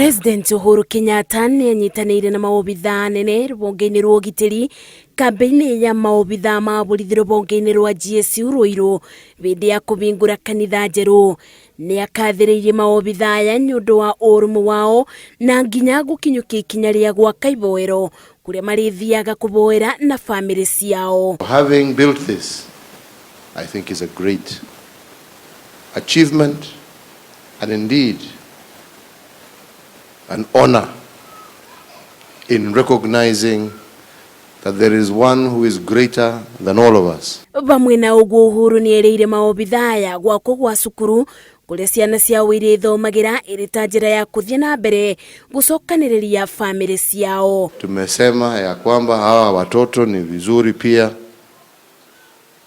President Uhuru Kenyatta nianyitanire na maobitha nene rubonge-ini rwa ugitiri kambeini ya maobitha ma borithi rubonge-ini rwa GSU Ruiru bindi ya kubingura kanitha njeru. Ni akathiriirie maobitha aya ni undu wa urumu wao na nginya gukinyukia ikinya ria gwaka iboero kuria marithiaga kuboera na family ciao. Having built this, I think is a great achievement and indeed an honor in recognizing that there is one who is greater than all of us. Bamwe na uguo Uhuru ni ereire maobitha aya gwako gwa cukuru kuria ciana cia wiri thomagira iri ta njira ya kuthia na mbere gucokaniriria family ciao. Tumesema ya kwamba hawa watoto ni vizuri pia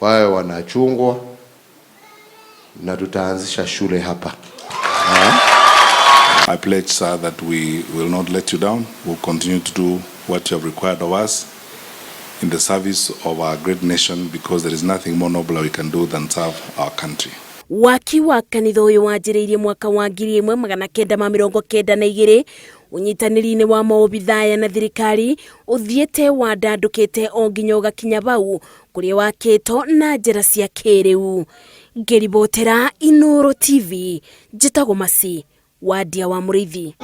wawe wanachungwa na tutaanzisha shule hapa. I pledge, sir, that we will not let you down. We'll continue to do what you have required of us in the service of our great nation, because there is nothing more noble we can do than serve our country. Waki wa kanitha uyu wanjiriirie mwaka wa 1992 unyitaniri-ini wa maobitha na thirikari uthiete wandandukite o nginya ugakinya bau kuria wakito na njira cia kiriu. Ngiribotera Uhuru TV, njitagwo Masi Wadia wa Muriithi.